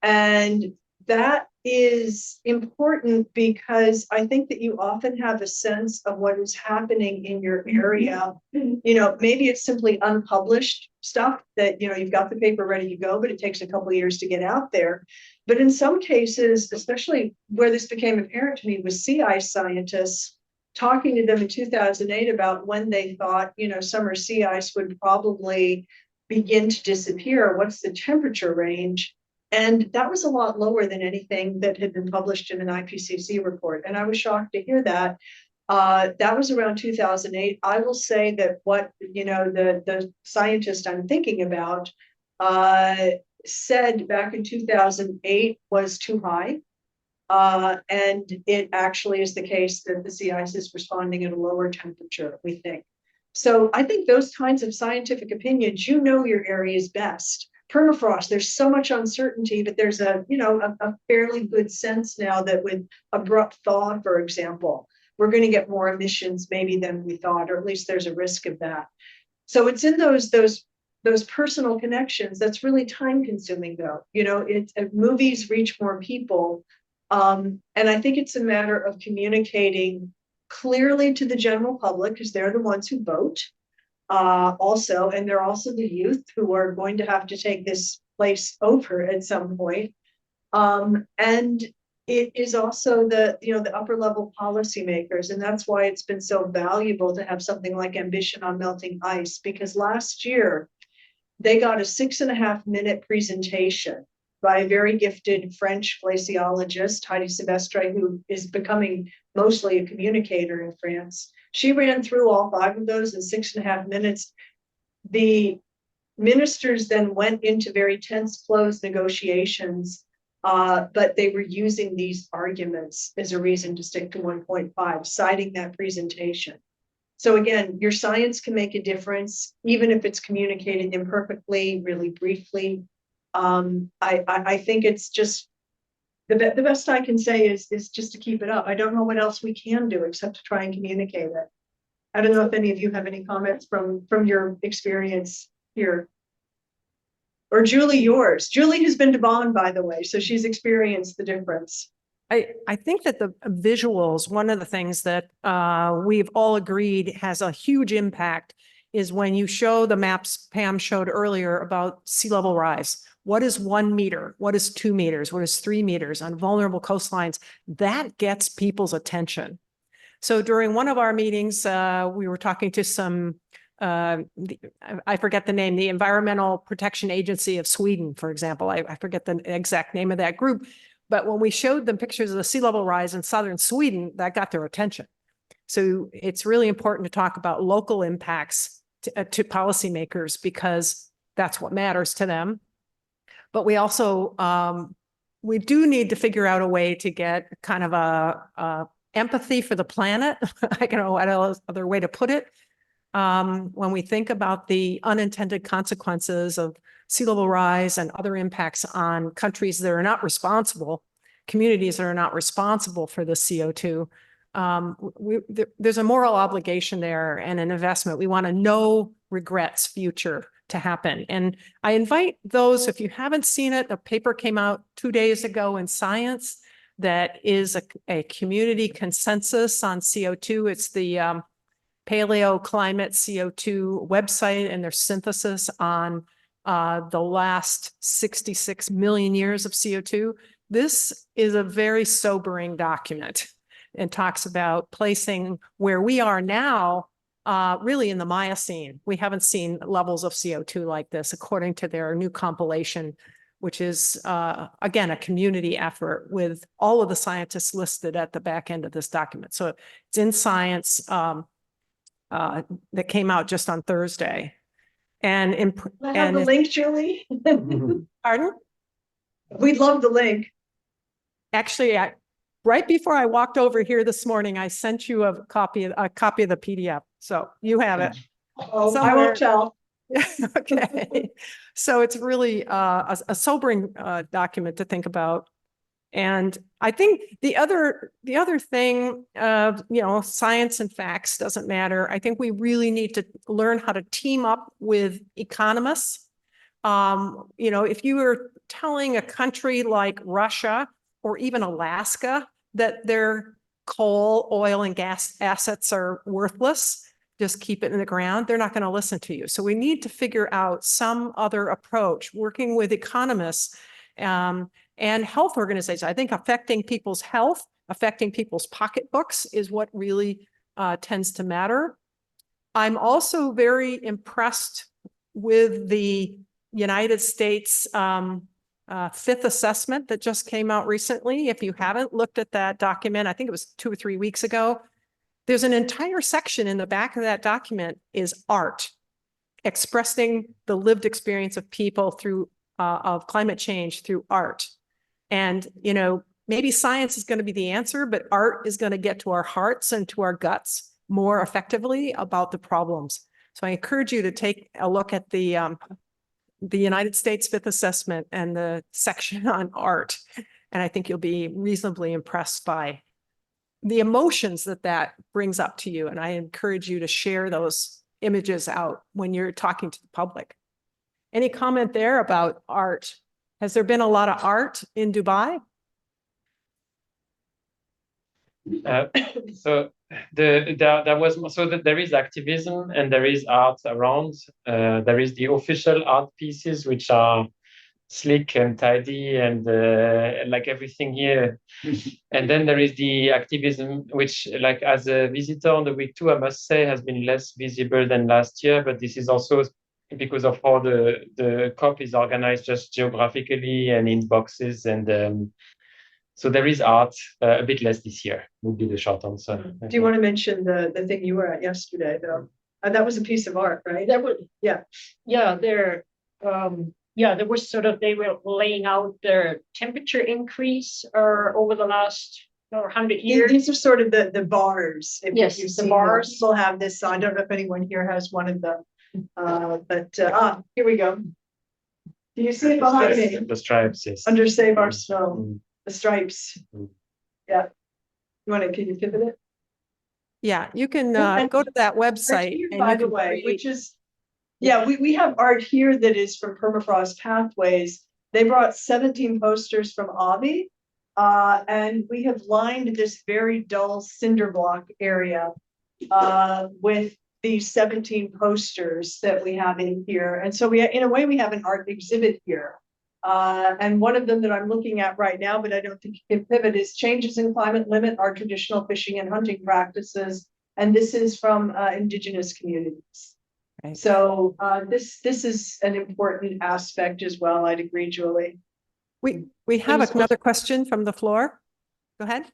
And that is important, because I think that you often have a sense of what is happening in your area. You know, maybe it's simply unpublished stuff that, you've got the paper ready to go, but it takes a couple of years to get out there. But in some cases, especially where this became apparent to me, was sea ice scientists talking to them in 2008 about when they thought, summer sea ice would probably begin to disappear. What's the temperature range? And that was a lot lower than anything that had been published in an IPCC report. And I was shocked to hear that. That was around 2008. I will say that what, the scientist I'm thinking about said back in 2008 was too high. And it actually is the case that the sea ice is responding at a lower temperature, we think. So I think those kinds of scientific opinions, your area is best. Permafrost, there's so much uncertainty, but there's a fairly good sense now that with abrupt thaw, for example, we're going to get more emissions maybe than we thought, or at least there's a risk of that. So it's in those personal connections that's really time consuming, though. Movies reach more people. And I think it's a matter of communicating clearly to the general public, because they're the ones who vote. Also, and they're also the youth who are going to have to take this place over at some point. And it is also the upper level policymakers, and that's why it's been so valuable to have something like Ambition on Melting Ice, because last year they got a 6.5-minute presentation by a very gifted French glaciologist, Heidi Silvestre, who is becoming mostly a communicator in France. She ran through all 5 of those in 6.5 minutes. The ministers then went into very tense closed negotiations, but they were using these arguments as a reason to stick to 1.5, citing that presentation. So again, your science can make a difference, even if it's communicated imperfectly, really briefly. I think it's just the best I can say is just to keep it up. I don't know what else we can do except to try and communicate it. I don't know if any of you have any comments from your experience here. Or Julie, yours. Julie has been to Bonn, by the way, so she's experienced the difference. I think that the visuals, one of the things that we've all agreed has a huge impact is when you show the maps Pam showed earlier about sea level rise. What is 1 meter? What is 2 meters? What is 3 meters on vulnerable coastlines? That gets people's attention. So during one of our meetings, we were talking to some, I forget the name, the Environmental Protection Agency of Sweden, for example. I forget the exact name of that group. But when we showed them pictures of the sea level rise in southern Sweden, that got their attention. So it's really important to talk about local impacts to policymakers, because that's what matters to them. But we also, we do need to figure out a way to get kind of a empathy for the planet. I don't know what other way to put it. When we think about the unintended consequences of sea level rise and other impacts on countries that are not responsible, communities that are not responsible for the CO2, there's a moral obligation there and an investment. We want a no regrets future to happen. And I invite those, if you haven't seen it, a paper came out 2 days ago in Science that is a community consensus on CO2. It's the Paleo Climate CO2 website, and their synthesis on the last 66 million years of CO2. This is a very sobering document and talks about placing where we are now really in the Miocene. We haven't seen levels of CO2 like this, according to their new compilation, which is, again, a community effort with all of the scientists listed at the back end of this document. So it's in Science that came out just on Thursday. And I have the link, Julie. Pardon? We'd love the link. Actually, right before I walked over here this morning, I sent you a copy of the PDF. So you have it. Oh, I won't tell. Okay. So it's really a sobering document to think about. And I think the other thing, science and facts doesn't matter. I think we really need to learn how to team up with economists. If you were telling a country like Russia or even Alaska that their coal, oil, and gas assets are worthless, just keep it in the ground, they're not going to listen to you. So we need to figure out some other approach, working with economists and health organizations. I think affecting people's health, affecting people's pocketbooks is what really tends to matter. I'm also very impressed with the United States fifth assessment that just came out recently. If you haven't looked at that document, I think it was 2 or 3 weeks ago, there's an entire section in the back of that document is art, expressing the lived experience of people through of climate change through art. And, you know, maybe science is going to be the answer, but art is going to get to our hearts and to our guts more effectively about the problems. So I encourage you to take a look at the United States Fifth Assessment and the section on art. And I think you'll be reasonably impressed by the emotions that that brings up to you. And I encourage you to share those images out when you're talking to the public. Any comment there about art? Has there been a lot of art in Dubai? So there is activism and there is art around. There is the official art pieces, which are sleek and tidy and like everything here. And then there is the activism, which, like, as a visitor on the week 2, I must say, has been less visible than last year. But this is also because of how the COP is organized just geographically and in boxes. And so there is art, a bit less this year, would be the short answer. Do you want to mention the thing you were at yesterday, though? That was a piece of art, right? That would, Yeah. yeah, there was sort of, they were laying out their temperature increase over the last 100 years. These are sort of the bars. Yes, you've the seen bars. People have this. I don't know if anyone here has one of them. Here we go. Do you see it behind me? The stripes, yes. Under Save Our Snow, Mm. the stripes. Mm. Yeah. Can you pivot it? Yeah, you can And go to that Art website. here, and by you the can way, create- which is, yeah, we have art here that is from Permafrost Pathways. They brought 17 posters from Avi, and we have lined this very dull cinder block area with these 17 posters that we have in here. And so in a way, we have an art exhibit here. And one of them that I'm looking at right now, but I don't think you can pivot, is Changes in Climate Limit Our Traditional Fishing and Hunting Practices. And this is from indigenous communities. Right. So this is an important aspect as well. I'd agree, Julie. We have another question from the floor. Go ahead.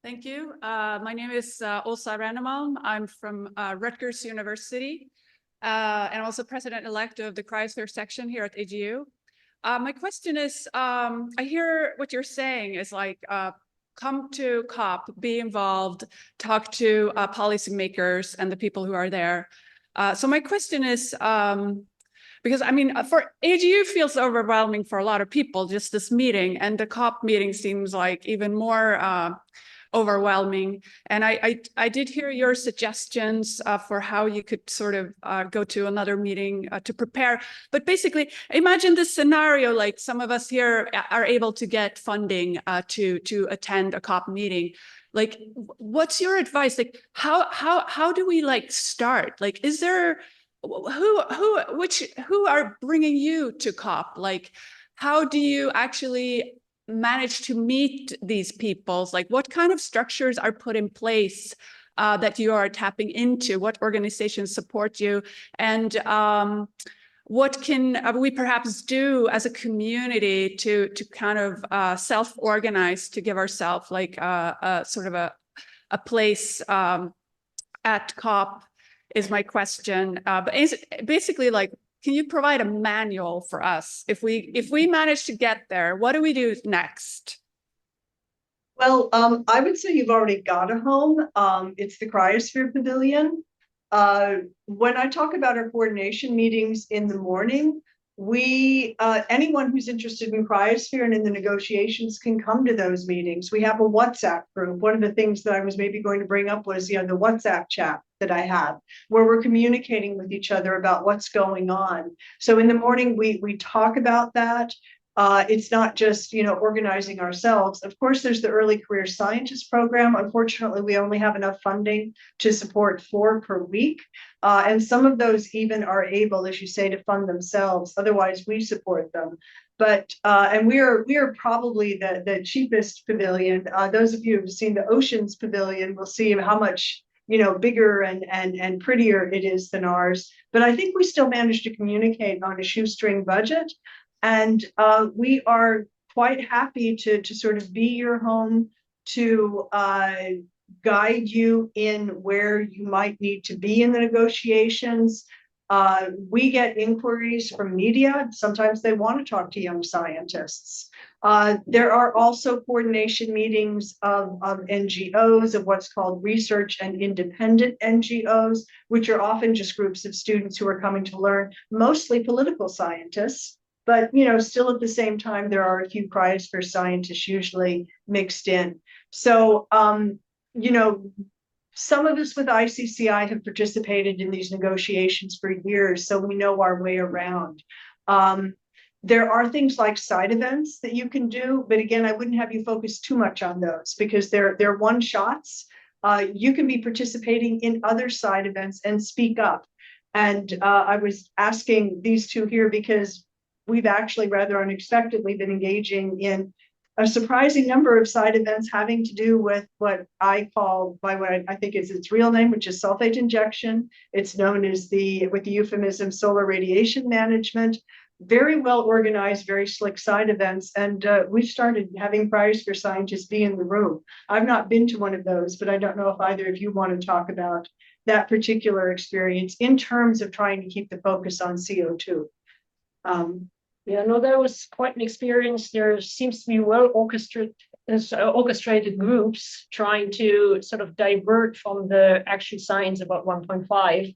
Thank you. My name is Olsa Rannemalm. I'm from Rutgers University and also president-elect of the Cryosphere section here at AGU. My question is, I hear what you're saying is like, come to COP, be involved, talk to policymakers and the people who are there. So my question is, because I mean, for AGU feels overwhelming for a lot of people, just this meeting, and the COP meeting seems like even more overwhelming. And I did hear your suggestions for how you could sort of go to another meeting to prepare. But basically, imagine this scenario, like some of us here are able to get funding to attend a COP meeting. Like, what's your advice? Like, how do we like start? Like, is there who are bringing you to COP? Like, how do you actually manage to meet these peoples? Like, what kind of structures are put in place that you are tapping into? What organizations support you? And what can we perhaps do as a community to kind of self-organize to give ourselves like sort of a place at COP is my question. But is it basically like, can you provide a manual for us? If we manage to get there, what do we do next? Well, I would say you've already got a home. It's the Cryosphere Pavilion. When I talk about our coordination meetings in the morning, anyone who's interested in Cryosphere and in the negotiations can come to those meetings. We have a WhatsApp group. One of the things that I was maybe going to bring up was, the WhatsApp chat that I have, where we're communicating with each other about what's going on. So in the morning, we talk about that. It's not just, organizing ourselves. Of course, there's the early career scientist program. Unfortunately, we only have enough funding to support 4 per week. And some of those even are able, as you say, to fund themselves. Otherwise, we support them. But and we are probably the cheapest pavilion. Those of you who've seen the Oceans Pavilion will see how much bigger and prettier it is than ours. But I think we still manage to communicate on a shoestring budget. And we are quite happy to sort of be your home, to guide you in where you might need to be in the negotiations. We get inquiries from media. Sometimes they want to talk to young scientists. There are also coordination meetings of NGOs, of what's called research and independent NGOs, which are often just groups of students who are coming to learn, mostly political scientists. But, still at the same time, there are a few cryosphere scientists usually mixed in. So, some of us with ICCI have participated in these negotiations for years, so we know our way around. There are things like side events that you can do, but again, I wouldn't have you focus too much on those because they're one shots. You can be participating in other side events and speak up. And I was asking these two here because we've actually rather unexpectedly been engaging in a surprising number of side events having to do with what I call by what I think is its real name, which is sulfate injection. It's known as with the euphemism solar radiation management. Very well organized, very slick side events. And we started having cryosphere scientists be in the room. I've not been to one of those, but I don't know if either of you want to talk about that particular experience in terms of trying to keep the focus on CO2. Yeah, no, that was quite an experience. There seems to be well orchestrated groups trying to sort of divert from the actual science about 1.5,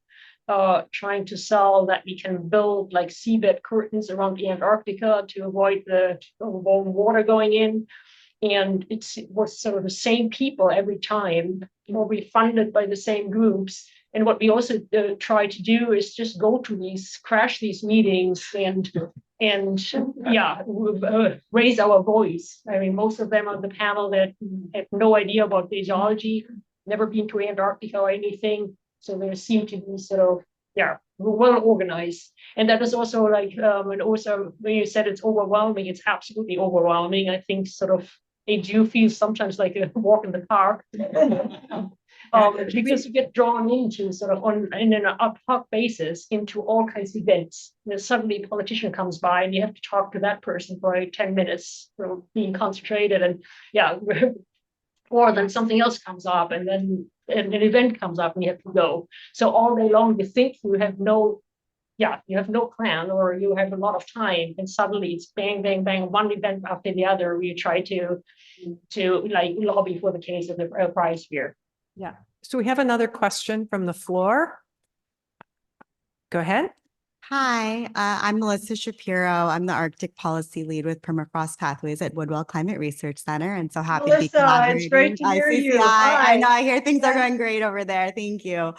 trying to sell that we can build like seabed curtains around the Antarctica to avoid the warm water going in. And it was sort of the same people every time, we funded by the same groups. And what we also try to do is just go to crash these meetings and raise our voice. I mean, most of them on the panel that have no idea about the geology, never been to Antarctica or anything. So they seem to be sort of, well organized. And that is also like, and also when you said it's overwhelming, it's absolutely overwhelming. I think sort of AGU feels sometimes like a walk in the park. Because you get drawn into sort of in an ad hoc basis into all kinds of events. And then suddenly a politician comes by and you have to talk to that person for 10 minutes, being concentrated, and or then something else comes up and then an event comes up and you have to go. So all day long you think you have no plan, or you have a lot of time, and suddenly it's bang, bang, bang, one event after the other where you try to like lobby for the case of the cryosphere. Yeah. So we have another question from the floor. Go ahead. Hi, I'm Melissa Shapiro. I'm the Arctic Policy Lead with Permafrost Pathways at Woodwell Climate Research Center, and so happy to be Melissa, collaborating it's great with to hear you. ICCI. I Hi. know, I hear things are going great over there. Thank you.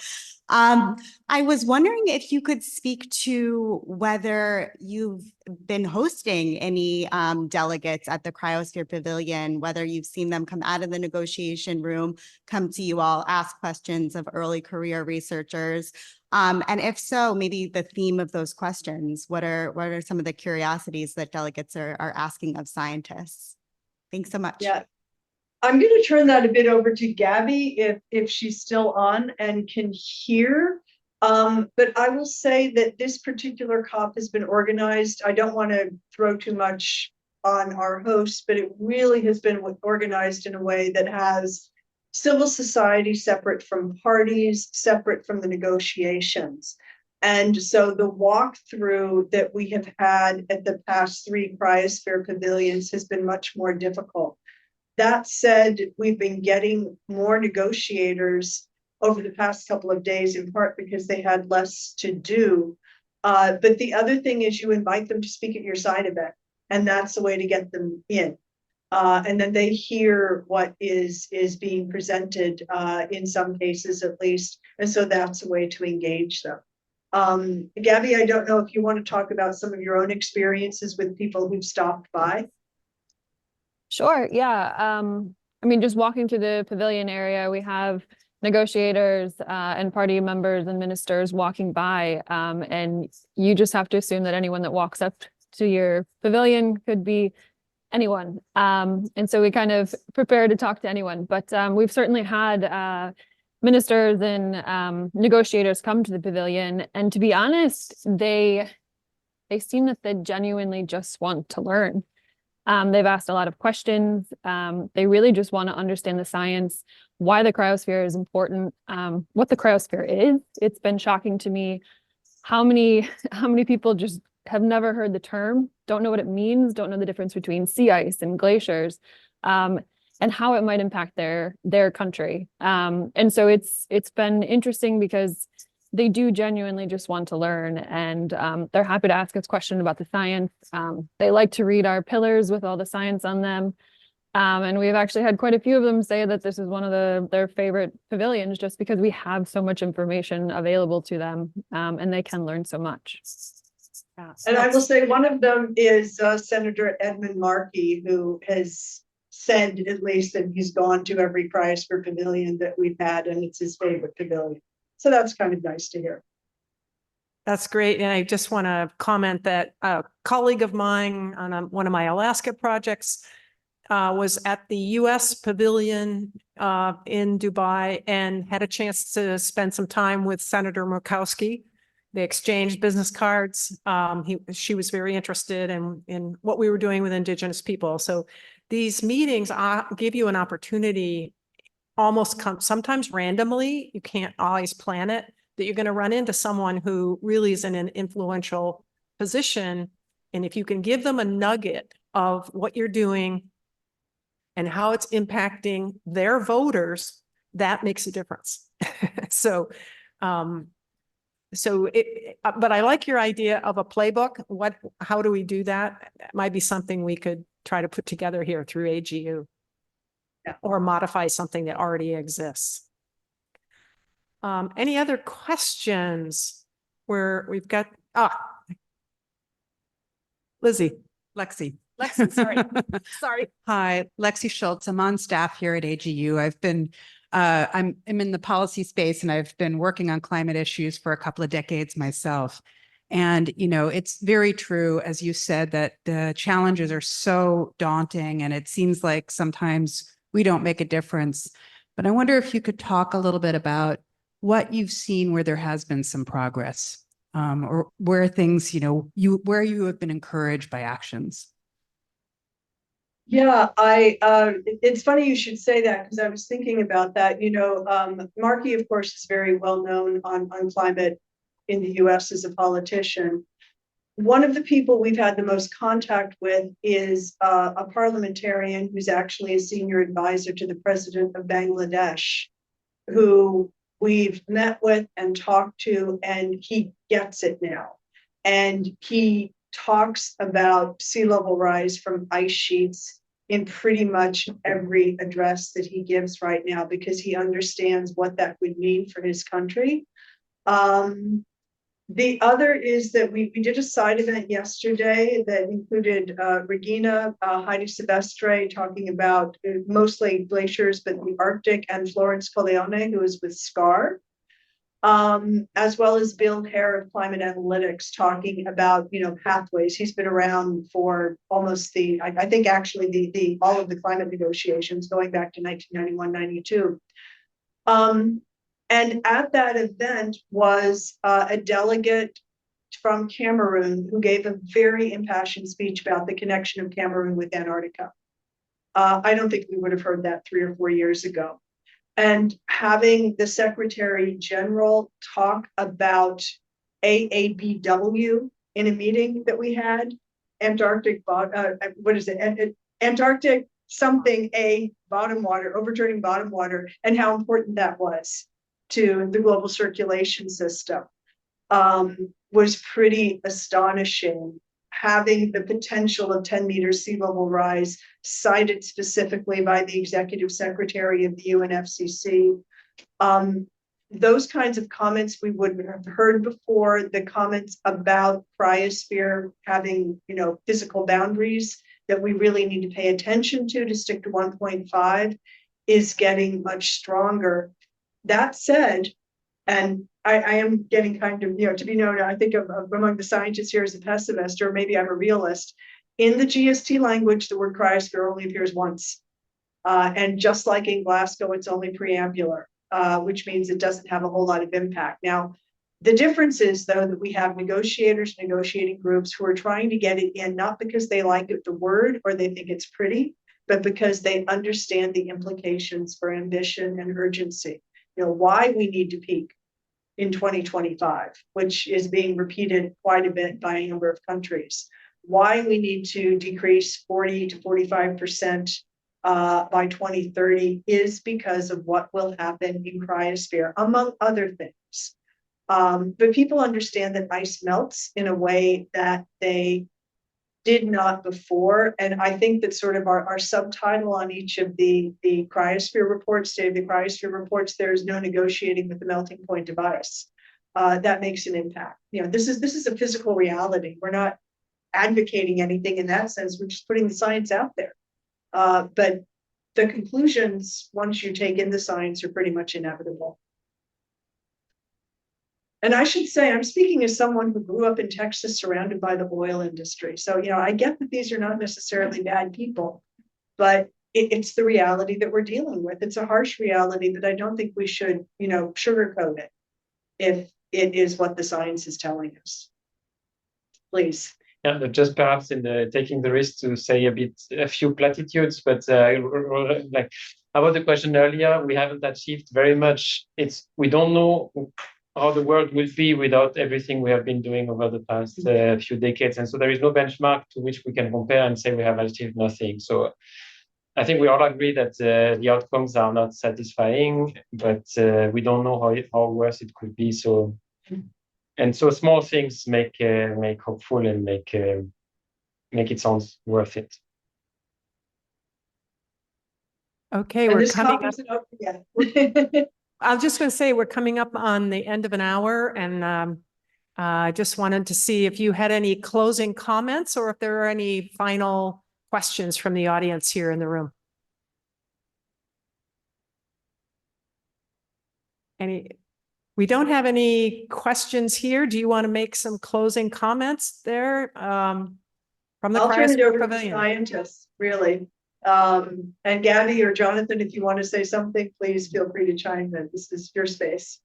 I was wondering if you could speak to whether you've been hosting any delegates at the Cryosphere Pavilion, whether you've seen them come out of the negotiation room, come to you all, ask questions of early career researchers. And if so, maybe the theme of those questions, what are some of the curiosities that delegates are asking of scientists? Thanks so much. Yeah. I'm going to turn that a bit over to Gabby if she's still on and can hear. But I will say that this particular COP has been organized. I don't want to throw too much on our host, but it really has been organized in a way that has civil society separate from parties, separate from the negotiations. And so the walkthrough that we have had at the past 3 cryosphere pavilions has been much more difficult. That said, we've been getting more negotiators over the past couple of days, in part because they had less to do. But the other thing is you invite them to speak at your side event, and that's the way to get them in. And then they hear what is being presented in some cases at least. And so that's a way to engage them. Gabby, I don't know if you want to talk about some of your own experiences with people who've stopped by. Sure, yeah. I mean, just walking through the pavilion area, we have negotiators and party members and ministers walking by, and you just have to assume that anyone that walks up to your pavilion could be anyone. And so we kind of prepare to talk to anyone, but we've certainly had ministers and negotiators come to the pavilion, and to be honest, they seem that they genuinely just want to learn. They've asked a lot of questions. They really just want to understand the science, why the cryosphere is important, what the cryosphere is. It's been shocking to me how many people just have never heard the term, don't know what it means, don't know the difference between sea ice and glaciers, and how it might impact their country. And so it's been interesting because they do genuinely just want to learn, and they're happy to ask us questions about the science. They like to read our pillars with all the science on them. And we've actually had quite a few of them say that this is one of their favorite pavilions, just because we have so much information available to them, and they can learn so much. And I will say one of them is Senator Edmund Markey, who has said at least that he's gone to every Cryosphere pavilion that we've had, and it's his favorite pavilion. So that's kind of nice to hear. That's great. And I just want to comment that a colleague of mine on one of my Alaska projects was at the US Pavilion in Dubai and had a chance to spend some time with Senator Murkowski. They exchanged business cards. She was very interested in what we were doing with Indigenous people. So these meetings give you an opportunity, almost sometimes randomly, you can't always plan it, that you're going to run into someone who really is in an influential position. And if you can give them a nugget of what you're doing and how it's impacting their voters, that makes a difference. So, but I like your idea of a playbook. How do we do that? That might be something we could try to put together here through AGU. Yeah. Or modify something that already exists. Any other questions where we've got, Lexi, sorry. Sorry. Hi, Lexi Schultz. I'm on staff here at AGU. I'm in the policy space, and I've been working on climate issues for a couple of decades myself. And, it's very true, as you said, that the challenges are so daunting, and it seems like sometimes we don't make a difference. But I wonder if you could talk a little bit about what you've seen where there has been some progress, or where things, where you have been encouraged by actions. Yeah, it's funny you should say that, because I was thinking about that. Markey, of course, is very well known on climate in the US as a politician. One of the people we've had the most contact with is a parliamentarian who's actually a senior advisor to the president of Bangladesh, who we've met with and talked to, and he gets it now. And he talks about sea level rise from ice sheets in pretty much every address that he gives right now, because he understands what that would mean for his country. The other is that we did a side event yesterday that included Regina, Heidi Silvestre, talking about mostly glaciers, but the Arctic, and Florence Coleone, who is with SCAR, as well as Bill Hare of Climate Analytics, talking about pathways. He's been around for almost I think actually all of the climate negotiations going back to 1991-92. And at that event was a delegate from Cameroon who gave a very impassioned speech about the connection of Cameroon with Antarctica. I don't think we would have heard that 3 or 4 years ago. And having the Secretary General talk about AABW in a meeting that we had, Antarctic something, bottom water, overturning bottom water, and how important that was to the global circulation system, was pretty astonishing. Having the potential of 10-meter sea level rise cited specifically by the executive secretary of the UNFCCC. those kinds of comments we would have heard before. The comments about cryosphere having, physical boundaries that we really need to pay attention to stick to 1.5 is getting much stronger. That said, and I am getting kind of, to be known, I think of among the scientists here as a pessimist, or maybe I'm a realist. In the GST language, the word cryosphere only appears once. And just like in Glasgow, it's only preambular, which means it doesn't have a whole lot of impact. Now, the difference is, though, that we have negotiators, negotiating groups who are trying to get it in, not because they like the word or they think it's pretty, but because they understand the implications for ambition and urgency. Why we need to peak in 2025, which is being repeated quite a bit by a number of countries. Why we need to decrease 40 to 45% by 2030 is because of what will happen in cryosphere, among other things. But people understand that ice melts in a way that they did not before. And I think that sort of our subtitle on each of the cryosphere reports, State of the Cryosphere reports, there is no negotiating with the melting point of ice. That makes an impact. This is a physical reality. We're not advocating anything in that sense. We're just putting the science out there. But the conclusions, once you take in the science, are pretty much inevitable. And I should say, I'm speaking as someone who grew up in Texas surrounded by the oil industry. So, I get that these are not necessarily bad people, but it's the reality that we're dealing with. It's a harsh reality that I don't think we should, sugarcoat it if it is what the science is telling us. Please. Yeah, but just perhaps in taking the risk to say a few platitudes, but like about the question earlier, we haven't achieved very much. We don't know how the world will be without everything we have been doing over the past few decades. And so there is no benchmark to which we can compare and say we have achieved nothing. So I think we all agree that the outcomes are not satisfying, but we don't know how worse it could be. So, and so small things make hopeful and make it sound worth it. Okay, And we're this coming COP up. isn't over yet. I was just going to say, we're coming up on the end of an hour, and I just wanted to see if you had any closing comments or if there are any final questions from the audience here in the room. We don't have any questions here. Do you want to make some closing comments there from the I'll turn it Cryosphere over to the Pavilion? scientists, really. And Gabby or Jonathan, if you want to say something, please feel free to chime in. This is your space.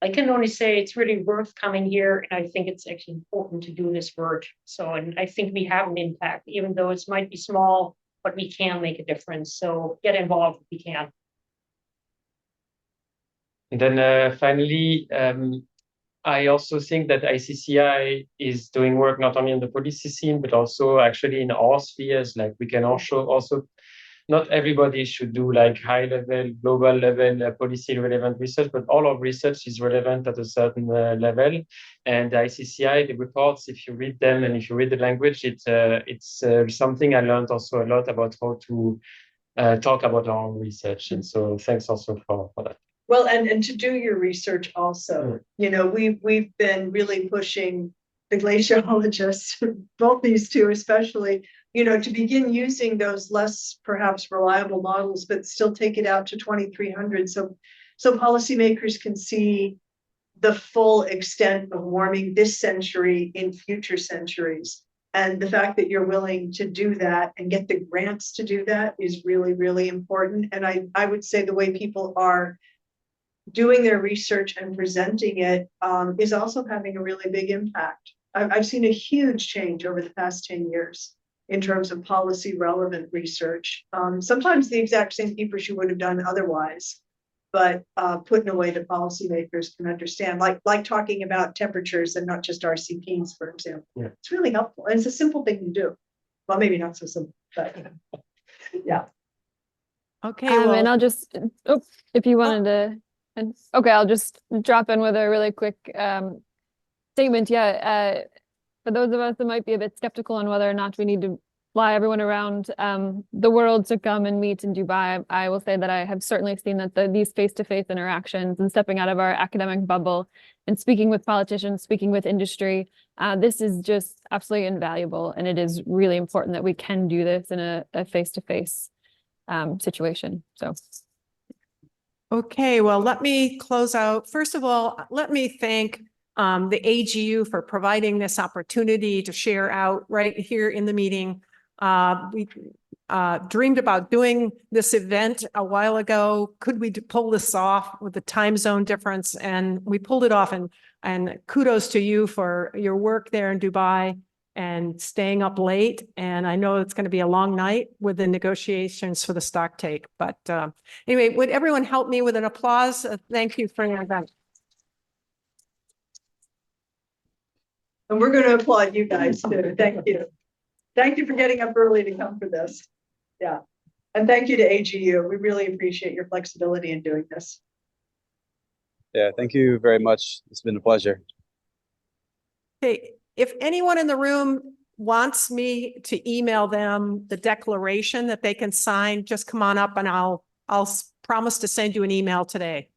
I can only say it's really worth coming here, and I think it's actually important to do this work. So, and I think we have an impact, even though it might be small, but we can make a difference. So get involved if you can. And then finally, I also think that ICCI is doing work not only in the policy scene, but also actually in all spheres. Like we can also not everybody should do like high level, global level policy relevant research, but all of research is relevant at a certain level. And the ICCI, the reports, if you read them and if you read the language, it's something I learned also a lot about how to talk about our own research. And so thanks also for that. Well, and to do your research also, we've been really pushing the glaciologists, both these two especially, to begin using those less perhaps reliable models, but still take it out to 2300. So policymakers can see the full extent of warming this century in future centuries. And the fact that you're willing to do that and get the grants to do that is really, really important. And I would say the way people are doing their research and presenting it is also having a really big impact. I've seen a huge change over the past 10 years in terms of policy relevant research. Sometimes the exact same papers you would have done otherwise, but put in a way that policymakers can understand, like talking about temperatures and not just RCPs, for example. Yeah. It's really helpful. And it's a simple thing to do. Well, maybe not so simple, but yeah. Okay, well, and I'll just, if you wanted to, okay, I'll just drop in with a really quick statement. Yeah, for those of us that might be a bit skeptical on whether or not we need to fly everyone around the world to come and meet in Dubai, I will say that I have certainly seen that these face-to-face interactions and stepping out of our academic bubble and speaking with politicians, speaking with industry, this is just absolutely invaluable. And it is really important that we can do this in a face-to-face situation. So. Okay, well, let me close out. First of all, let me thank the AGU for providing this opportunity to share out right here in the meeting. We dreamed about doing this event a while ago. Could we pull this off with the time zone difference? And we pulled it off, and kudos to you for your work there in Dubai and staying up late. And I know it's going to be a long night with the negotiations for the stock take. But anyway, would everyone help me with an applause? Thank you for your event. And we're going to applaud you guys too. Thank you. Thank you for getting up early to come for this. Yeah. And thank you to AGU. We really appreciate your flexibility in doing this. Yeah, thank you very much. It's been a pleasure. Okay, if anyone in the room wants me to email them the declaration that they can sign, just come on up and I'll promise to send you an email today.